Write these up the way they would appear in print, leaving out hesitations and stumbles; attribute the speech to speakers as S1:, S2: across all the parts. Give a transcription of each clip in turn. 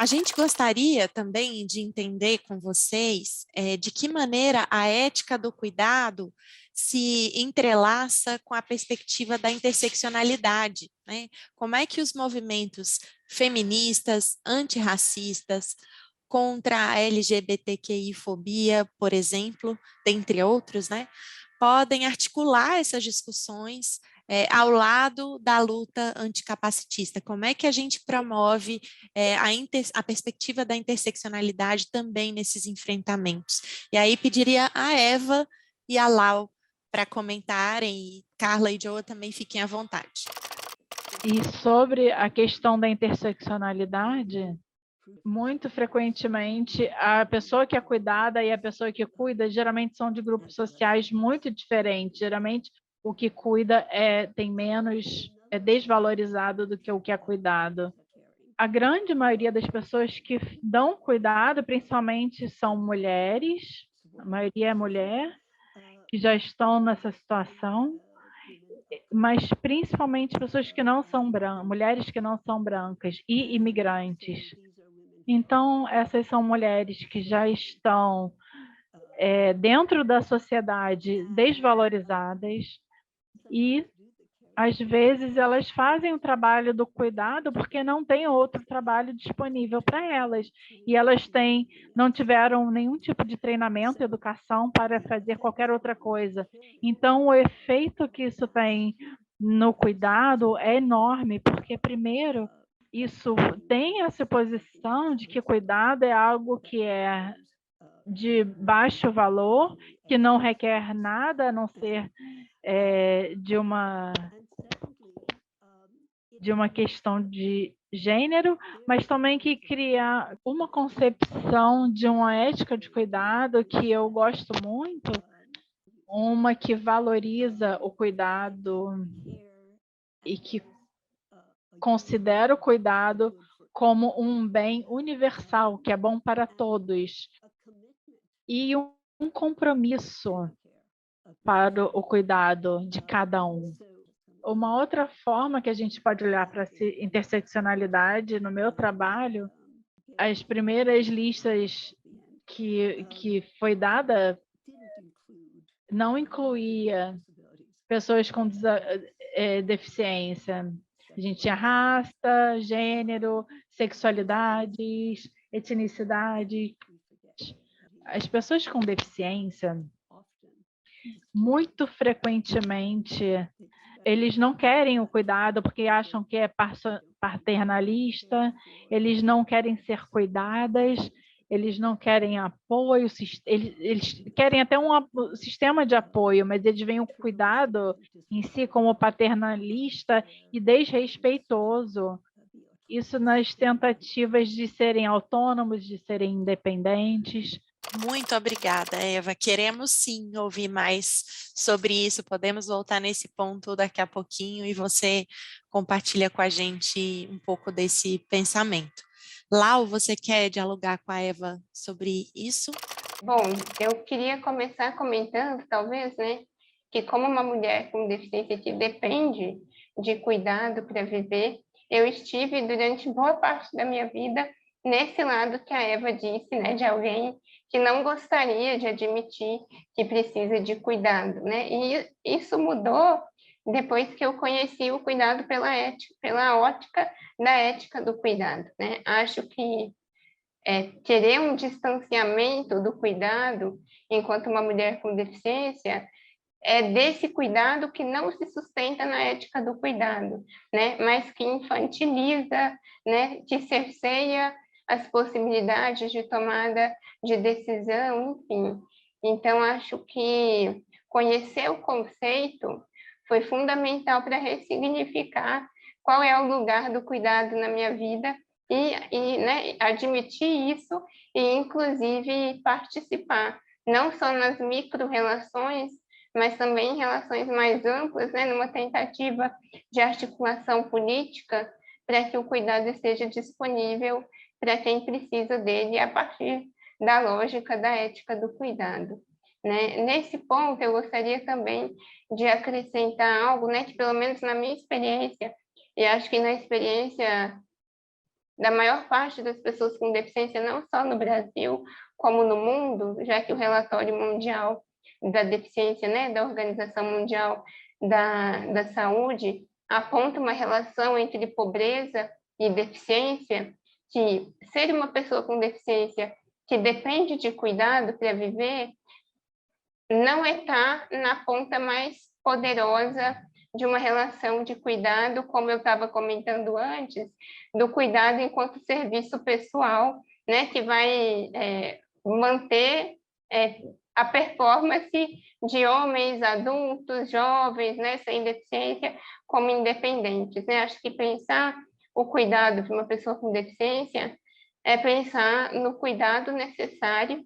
S1: A gente gostaria também de entender com vocês de que maneira a ética do cuidado se entrelaça com a perspectiva da interseccionalidade, né? Como é que os movimentos feministas, antirracistas, contra a LGBTQI-fobia, por exemplo, dentre outros, né, podem articular essas discussões ao lado da luta anticapacitista? Como é que a gente promove a perspectiva da interseccionalidade também nesses enfrentamentos? E aí pediria a Eva e a Lau para comentarem, e Carla e Joa também fiquem à vontade.
S2: E sobre a questão da interseccionalidade, muito frequentemente a pessoa que é cuidada e a pessoa que cuida geralmente são de grupos sociais muito diferentes. Geralmente o que cuida tem menos, é desvalorizado do que o que é cuidado. A grande maioria das pessoas que dão cuidado, principalmente, são mulheres, a maioria é mulher, que já estão nessa situação, mas principalmente pessoas que não são brancas, mulheres que não são brancas e imigrantes. Então, essas são mulheres que já estão dentro da sociedade desvalorizadas e, às vezes, elas fazem o trabalho do cuidado porque não tem outro trabalho disponível para elas. E elas não tiveram nenhum tipo de treinamento, educação para fazer qualquer outra coisa. Então, o efeito que isso tem no cuidado é enorme, porque, primeiro, isso tem a suposição de que cuidado é algo que é de baixo valor, que não requer nada a não ser de uma questão de gênero, mas também que cria uma concepção de uma ética de cuidado que eu gosto muito, uma que valoriza o cuidado e que considera o cuidado como um bem universal, que é bom para todos, e um compromisso para o cuidado de cada um. Uma outra forma que a gente pode olhar para essa interseccionalidade no meu trabalho, as primeiras listas que foi dada não incluía pessoas com deficiência. A gente tinha raça, gênero, sexualidades, etnicidade. As pessoas com deficiência, muito frequentemente, eles não querem o cuidado porque acham que é paternalista, eles não querem ser cuidadas, eles não querem apoio, eles querem até um sistema de apoio, mas eles veem o cuidado em si como paternalista e desrespeitoso. Isso nas tentativas de serem autônomos, de serem independentes.
S1: Muito obrigada, Eva. Queremos sim ouvir mais sobre isso. Podemos voltar nesse ponto daqui a pouquinho e você compartilha com a gente um pouco desse pensamento. Lau, você quer dialogar com a Eva sobre isso?
S3: Bom, eu queria começar comentando, talvez, né, que como uma mulher com deficiência que depende de cuidado para viver, eu estive durante boa parte da minha vida nesse lado que a Eva disse, né, de alguém que não gostaria de admitir que precisa de cuidado, né? E isso mudou depois que eu conheci o cuidado pela ótica da ética do cuidado, né? Acho que querer um distanciamento do cuidado enquanto uma mulher com deficiência é desse cuidado que não se sustenta na ética do cuidado, né? Mas que infantiliza, né? Que cerceia as possibilidades de tomada de decisão, enfim. Então, acho que conhecer o conceito foi fundamental para ressignificar qual é o lugar do cuidado na minha vida né, admitir isso e, inclusive, participar, não só nas micro-relações, mas também em relações mais amplas, né, numa tentativa de articulação política para que o cuidado esteja disponível para quem precisa dele a partir da lógica da ética do cuidado. Né? Nesse ponto, eu gostaria também de acrescentar algo, né, que pelo menos na minha experiência, e acho que na experiência da maior parte das pessoas com deficiência, não só no Brasil, como no mundo, já que o relatório mundial da deficiência, né, da Organização Mundial da Saúde, aponta uma relação entre pobreza e deficiência, que ser uma pessoa com deficiência que depende de cuidado para viver, não está na ponta mais poderosa de uma relação de cuidado, como eu estava comentando antes, do cuidado enquanto serviço pessoal, né, que vai manter a performance de homens adultos, jovens, né, sem deficiência, como independentes. Né? Acho que pensar o cuidado de uma pessoa com deficiência é pensar no cuidado necessário.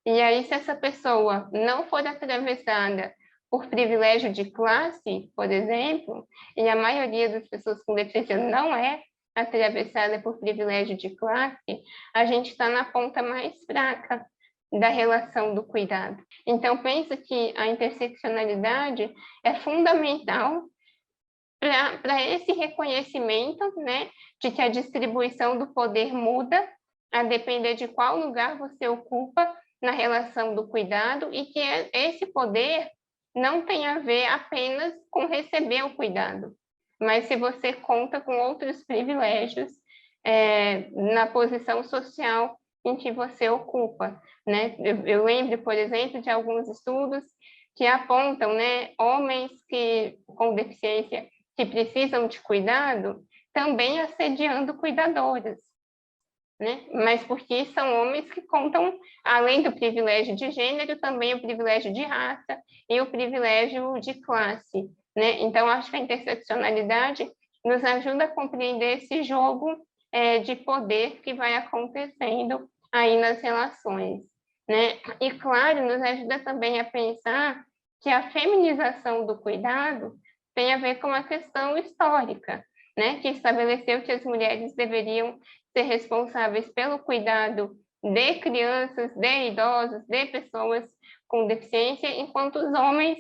S3: E aí, se essa pessoa não for atravessada por privilégio de classe, por exemplo, e a maioria das pessoas com deficiência não é atravessada por privilégio de classe, a gente está na ponta mais fraca da relação do cuidado. Então, penso que a interseccionalidade é fundamental para esse reconhecimento, né, de que a distribuição do poder muda a depender de qual lugar você ocupa na relação do cuidado e que esse poder não tem a ver apenas com receber o cuidado, mas se você conta com outros privilégios na posição social em que você ocupa, né? Eu lembro, por exemplo, de alguns estudos que apontam, né, homens com deficiência que precisam de cuidado também assediando cuidadoras, né? Mas porque são homens que contam, além do privilégio de gênero, também o privilégio de raça e o privilégio de classe, né? Então, acho que a interseccionalidade nos ajuda a compreender esse jogo de poder que vai acontecendo aí nas relações, né? E, claro, nos ajuda também a pensar que a feminização do cuidado tem a ver com uma questão histórica, né? Que estabeleceu que as mulheres deveriam ser responsáveis pelo cuidado de crianças, de idosos, de pessoas com deficiência, enquanto os homens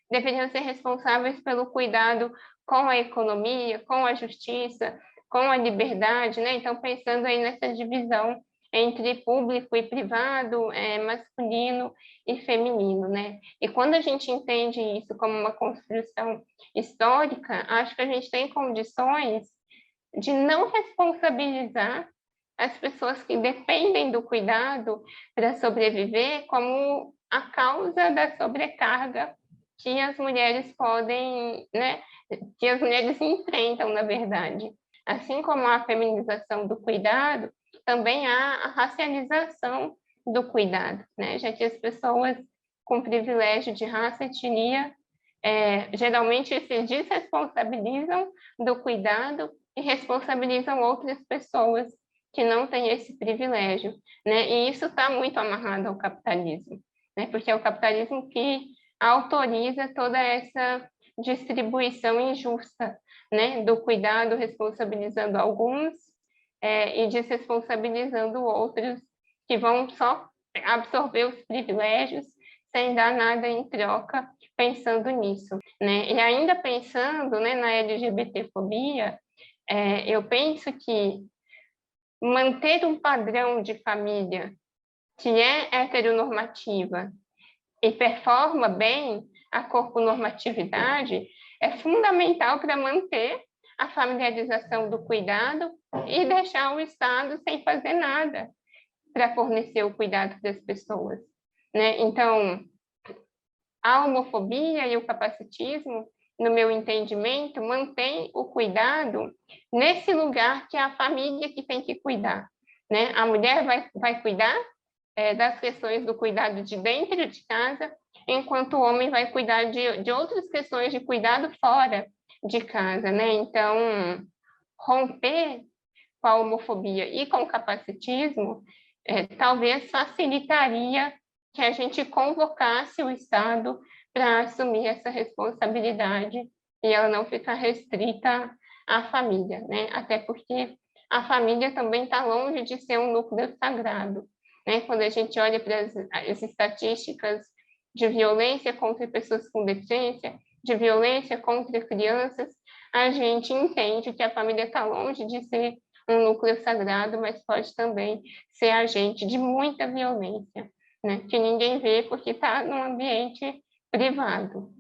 S3: deveriam ser responsáveis pelo cuidado com a economia, com a justiça, com a liberdade, né? Então, pensando aí nessa divisão entre público e privado, masculino e feminino, né? E quando a gente entende isso como uma construção histórica, acho que a gente tem condições de não responsabilizar as pessoas que dependem do cuidado para sobreviver como a causa da sobrecarga que as mulheres podem, né, que as mulheres enfrentam, na verdade. Assim como a feminização do cuidado, também há a racialização do cuidado, né? Já que as pessoas com privilégio de raça e etnia geralmente se desresponsabilizam do cuidado e responsabilizam outras pessoas que não têm esse privilégio, né? E isso está muito amarrado ao capitalismo, né? Porque é o capitalismo que autoriza toda essa distribuição injusta, né? Do cuidado, responsabilizando alguns e desresponsabilizando outros que vão só absorver os privilégios sem dar nada em troca, pensando nisso, né? E ainda pensando, né, na LGBTfobia, eu penso que manter um padrão de família que é heteronormativa e performa bem a corponormatividade é fundamental para manter a familiarização do cuidado e deixar o Estado sem fazer nada para fornecer o cuidado das pessoas, né? Então, a homofobia e o capacitismo, no meu entendimento, mantém o cuidado nesse lugar que é a família que tem que cuidar, né? A mulher vai cuidar das questões do cuidado de dentro de casa, enquanto o homem vai cuidar de outras questões de cuidado fora de casa, né? Então, romper com a homofobia e com o capacitismo talvez facilitaria que a gente convocasse o Estado para assumir essa responsabilidade e ela não ficar restrita à família, né? Até porque a família também está longe de ser um núcleo sagrado, né? Quando a gente olha para as estatísticas de violência contra pessoas com deficiência, de violência contra crianças, a gente entende que a família está longe de ser um núcleo sagrado, mas pode também ser agente de muita violência, né? Que ninguém vê porque está num ambiente privado.